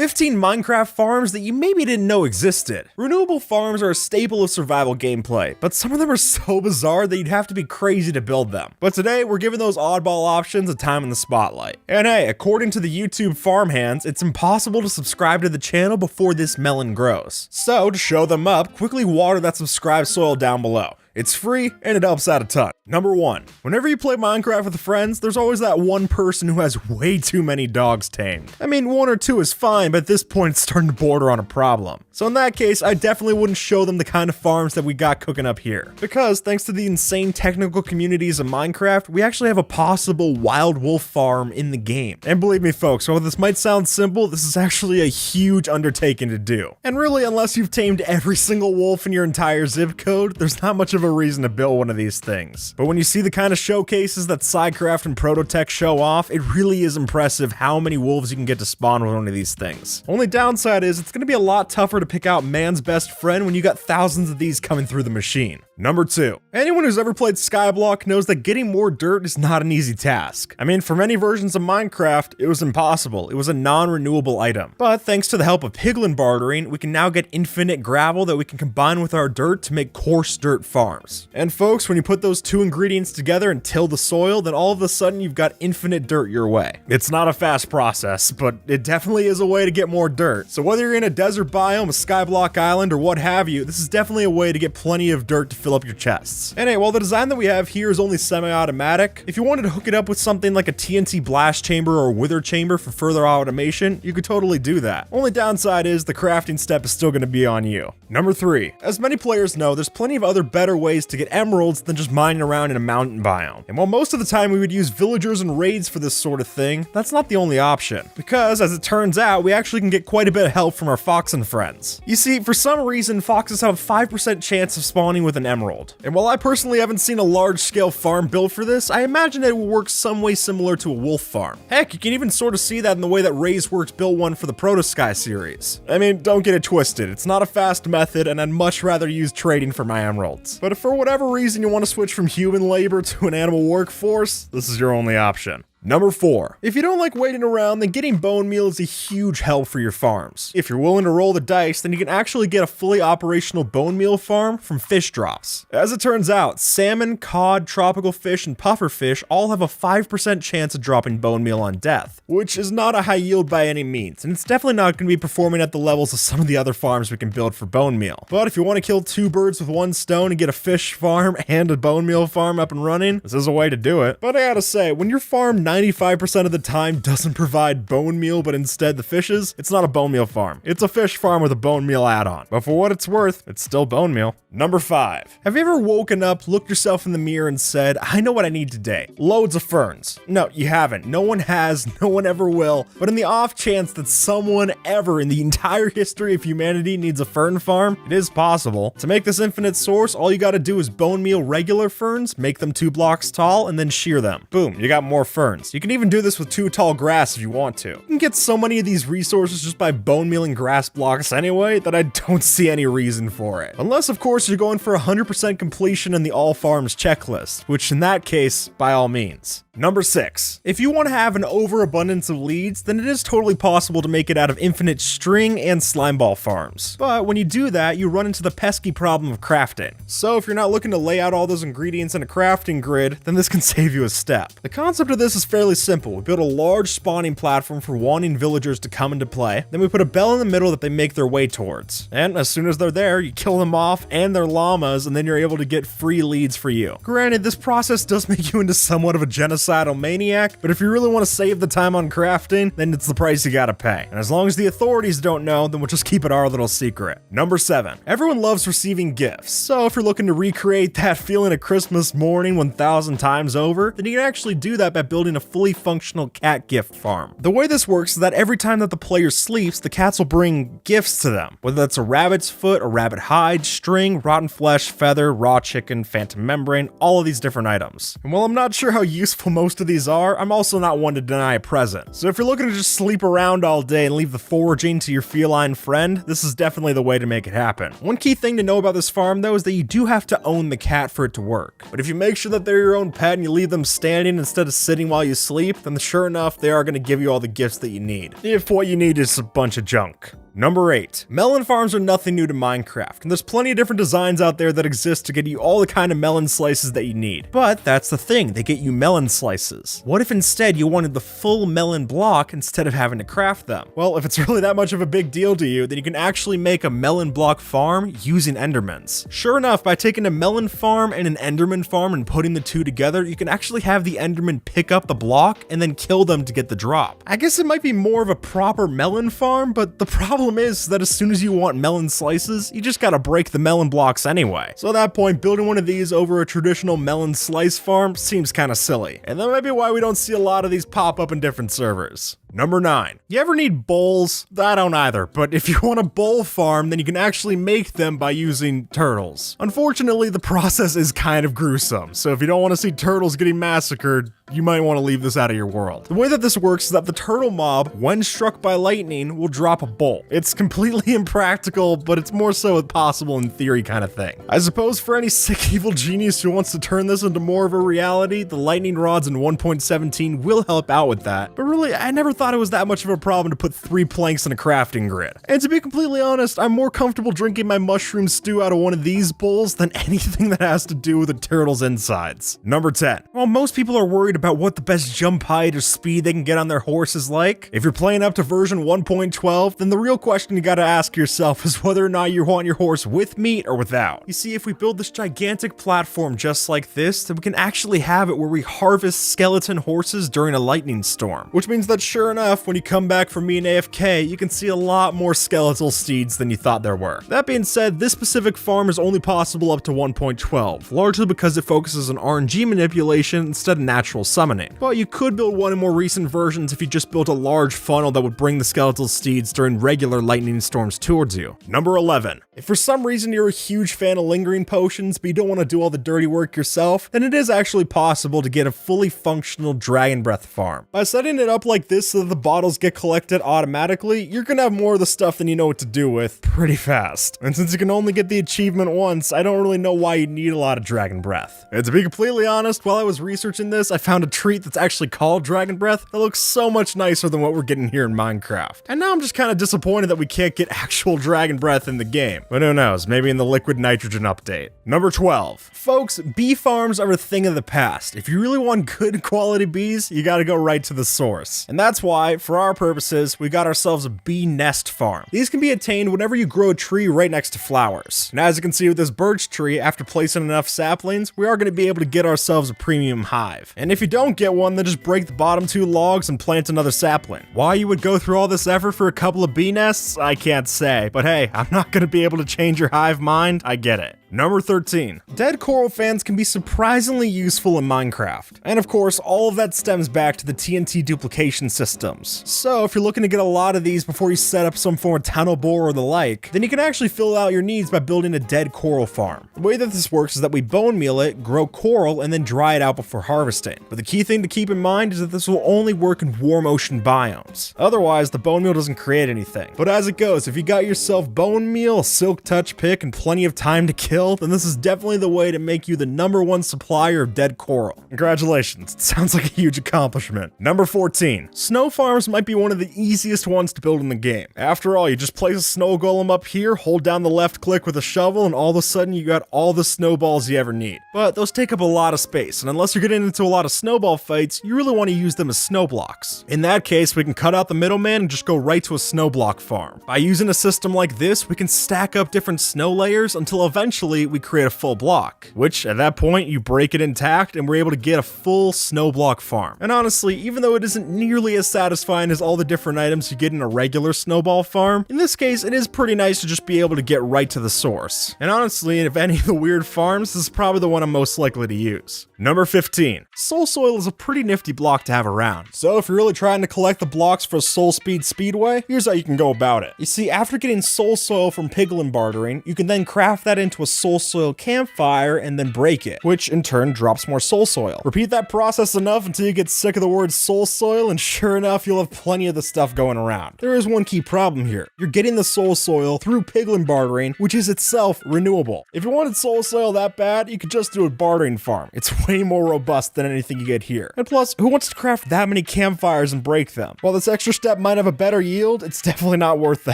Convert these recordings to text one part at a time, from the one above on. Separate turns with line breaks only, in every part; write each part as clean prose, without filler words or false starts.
15 Minecraft farms that you maybe didn't know existed. Renewable farms are a staple of survival gameplay, but some of them are so bizarre that you'd have to be crazy to build them. But today, we're giving those oddball options a time in the spotlight. And hey, according to the YouTube farm hands, it's impossible to subscribe to the channel before this melon grows. So, to show them up, quickly water that subscribed soil down below. It's free, and it helps out a ton. Number 1. Whenever you play Minecraft with friends, there's always that one person who has way too many dogs tamed. I mean, 1 or 2 is fine, but at this point it's starting to border on a problem. So in that case, I definitely wouldn't show them the kind of farms that we got cooking up here. Because thanks to the insane technical communities of Minecraft, we actually have a possible wild wolf farm in the game. And believe me folks, while this might sound simple, this is actually a huge undertaking to do. And really, unless you've tamed every single wolf in your entire zip code, there's not much of a reason to build one of these things. But when you see the kind of showcases that Sidecraft and Prototech show off, it really is impressive how many wolves you can get to spawn with one of these things. Only downside is it's going to be a lot tougher to pick out man's best friend when you got thousands of these coming through the machine. Number 2. Anyone who's ever played Skyblock knows that getting more dirt is not an easy task. I mean, for many versions of Minecraft, it was impossible. It was a non-renewable item. But thanks to the help of piglin bartering, we can now get infinite gravel that we can combine with our dirt to make coarse dirt farms. And folks, when you put those 2 ingredients together and till the soil, then all of a sudden you've got infinite dirt your way. It's not a fast process, but it definitely is a way to get more dirt. So whether you're in a desert biome, a Skyblock island, or what have you, this is definitely a way to get plenty of dirt to fill up your chests. And hey, while the design that we have here is only semi-automatic, if you wanted to hook it up with something like a TNT blast chamber or wither chamber for further automation, you could totally do that. Only downside is the crafting step is still going to be on you. Number 3. As many players know, there's plenty of other better ways to get emeralds than just mining around in a mountain biome. And while most of the time we would use villagers and raids for this sort of thing, that's not the only option. Because, as it turns out, we actually can get quite a bit of help from our fox and friends. You see, for some reason, foxes have a 5% chance of spawning with an emerald. And while I personally haven't seen a large-scale farm built for this, I imagine it will work some way similar to a wolf farm. Heck, you can even sort of see that in the way that Razeworks built one for the Protosky series. I mean, don't get it twisted, it's not a fast method, and I'd much rather use trading for my emeralds. But if for whatever reason you want to switch from human labor to an animal workforce, this is your only option. Number 4. If you don't like waiting around, then getting bone meal is a huge help for your farms. If you're willing to roll the dice, then you can actually get a fully operational bone meal farm from fish drops. As it turns out, salmon, cod, tropical fish, and puffer fish all have a 5% chance of dropping bone meal on death, which is not a high yield by any means, and it's definitely not going to be performing at the levels of some of the other farms we can build for bone meal. But if you want to kill 2 birds with 1 stone and get a fish farm and a bone meal farm up and running, this is a way to do it. But I gotta say, when your farm 95% of the time doesn't provide bone meal but instead the fishes, it's not a bone meal farm. It's a fish farm with a bone meal add-on. But for what it's worth, it's still bone meal. Number 5. Have you ever woken up, looked yourself in the mirror and said, I know what I need today? Loads of ferns. No, you haven't. No one has, no one ever will. But in the off chance that someone ever in the entire history of humanity needs a fern farm, it is possible. To make this infinite source, all you gotta do is bone meal regular ferns, make them 2 blocks tall, and then shear them. Boom, you got more ferns. You can even do this with 2 tall grass if you want to. You can get so many of these resources just by bone mealing grass blocks anyway that I don't see any reason for it. Unless, of course, you're going for 100% completion in the all farms checklist, which in that case, by all means. Number 6. If you want to have an overabundance of leads, then it is totally possible to make it out of infinite string and slimeball farms. But when you do that, you run into the pesky problem of crafting. So if you're not looking to lay out all those ingredients in a crafting grid, then this can save you a step. The concept of this is fairly simple. We build a large spawning platform for wanting villagers to come into play. Then we put a bell in the middle that they make their way towards. And as soon as they're there, you kill them off and their llamas, and then you're able to get free leads for you. Granted, this process does make you into somewhat of a genocidal maniac, but if you really want to save the time on crafting, then it's the price you gotta pay. And as long as the authorities don't know, then we'll just keep it our little secret. Number 7. Everyone loves receiving gifts, so if you're looking to recreate that feeling of Christmas morning 1,000 times over, then you can actually do that by building a fully functional cat gift farm. The way this works is that every time that the player sleeps, the cats will bring gifts to them, whether that's a rabbit's foot, a rabbit hide, string, rotten flesh, feather, raw chicken, phantom membrane, all of these different items. And while I'm not sure how useful most of these are, I'm also not one to deny a present. So if you're looking to just sleep around all day and leave the foraging to your feline friend, this is definitely the way to make it happen. One key thing to know about this farm though is that you do have to own the cat for it to work. But if you make sure that they're your own pet and you leave them standing instead of sitting while you sleep, then sure enough, they are going to give you all the gifts that you need. If what you need is a bunch of junk. Number 8. Melon farms are nothing new to Minecraft, and there's plenty of different designs out there that exist to get you all the kind of melon slices that you need. But that's the thing, they get you melon slices. What if instead you wanted the full melon block instead of having to craft them? Well, if it's really that much of a big deal to you, then you can actually make a melon block farm using endermans. Sure enough, by taking a melon farm and an enderman farm and putting the two together, you can actually have the enderman pick up the block and then kill them to get the drop. I guess it might be more of a proper melon farm, but the problem is that as soon as you want melon slices, you just gotta break the melon blocks anyway. So at that point, building one of these over a traditional melon slice farm seems kinda silly. And that might be why we don't see a lot of these pop up in different servers. Number 9. You ever need bowls? I don't either, but if you want a bowl farm, then you can actually make them by using turtles. Unfortunately, the process is kind of gruesome, so if you don't want to see turtles getting massacred, you might want to leave this out of your world. The way that this works is that the turtle mob, when struck by lightning, will drop a bolt. It's completely impractical, but it's more so a possible in theory kind of thing. I suppose for any sick evil genius who wants to turn this into more of a reality, the lightning rods in 1.17 will help out with that, but really, I never thought it was that much of a problem to put 3 planks in a crafting grid. And to be completely honest, I'm more comfortable drinking my mushroom stew out of one of these bowls than anything that has to do with a turtle's insides. Number 10. While most people are worried about what the best jump height or speed they can get on their horse is like, if you're playing up to version 1.12, then the real question you gotta ask yourself is whether or not you want your horse with meat or without. You see, if we build this gigantic platform just like this, then we can actually have it where we harvest skeleton horses during a lightning storm. Which means that sure enough, when you come back from being AFK, you can see a lot more skeletal steeds than you thought there were. That being said, this specific farm is only possible up to 1.12, largely because it focuses on RNG manipulation instead of natural summoning. But you could build one in more recent versions if you just built a large funnel that would bring the skeletal steeds during regular lightning storms towards you. Number 11. If for some reason you're a huge fan of lingering potions, but you don't want to do all the dirty work yourself, then it is actually possible to get a fully functional dragon breath farm. By setting it up like this so that the bottles get collected automatically, you're gonna have more of the stuff than you know what to do with pretty fast. And since you can only get the achievement once, I don't really know why you need a lot of dragon breath. And to be completely honest, while I was researching this, I found a treat that's actually called dragon breath that looks so much nicer than what we're getting here in Minecraft. And now I'm just kind of disappointed that we can't get actual dragon breath in the game. But who knows, maybe in the liquid nitrogen update. Number 12. Folks, bee farms are a thing of the past. If you really want good quality bees, you gotta go right to the source. And that's why, for our purposes, we got ourselves a bee nest farm. These can be attained whenever you grow a tree right next to flowers. And as you can see with this birch tree, after placing enough saplings, we are going to be able to get ourselves a premium hive. And if you don't get one, then just break the bottom 2 logs and plant another sapling. Why you would go through all this effort for a couple of bee nests, I can't say. But hey, I'm not going to be able to change your hive mind, I get it. Number 13. Dead coral fans can be surprisingly useful in Minecraft. And of course, all of that stems back to the TNT duplication systems. So if you're looking to get a lot of these before you set up some form of tunnel bore or the like, then you can actually fill out your needs by building a dead coral farm. The way that this works is that we bone meal it, grow coral, and then dry it out before harvesting. But the key thing to keep in mind is that this will only work in warm ocean biomes. Otherwise, the bone meal doesn't create anything. But as it goes, if you got yourself bone meal, a silk touch pick, and plenty of time to kill, then this is definitely the way to make you the #1 supplier of dead coral. Congratulations, it sounds like a huge accomplishment. Number 14. Snow farms might be one of the easiest ones to build in the game. After all, you just place a snow golem up here, hold down the left click with a shovel, and all of a sudden you got all the snowballs you ever need. But those take up a lot of space, and unless you're getting into a lot of snowball fights, you really want to use them as snow blocks. In that case, we can cut out the middleman and just go right to a snow block farm. By using a system like this, we can stack up different snow layers until eventually we create a full block, which at that point you break it intact and we're able to get a full snow block farm. And honestly, even though it isn't nearly as satisfying as all the different items you get in a regular snowball farm, in this case it is pretty nice to just be able to get right to the source. And honestly, if any of the weird farms, this is probably the one I'm most likely to use. Number 15. Soul Soil is a pretty nifty block to have around. So if you're really trying to collect the blocks for a Soul Speed Speedway, here's how you can go about it. You see, after getting Soul Soil from Piglin bartering, you can then craft that into a soul soil campfire and then break it, which in turn drops more soul soil. Repeat that process enough until you get sick of the word soul soil, and sure enough, you'll have plenty of the stuff going around. There is one key problem here. You're getting the soul soil through piglin bartering, which is itself renewable. If you wanted soul soil that bad, you could just do a bartering farm. It's way more robust than anything you get here. And plus, who wants to craft that many campfires and break them? While this extra step might have a better yield, it's definitely not worth the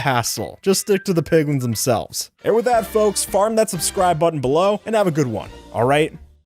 hassle. Just stick to the piglins themselves. And with that, folks, farm that subscribe button below and have a good one. All right?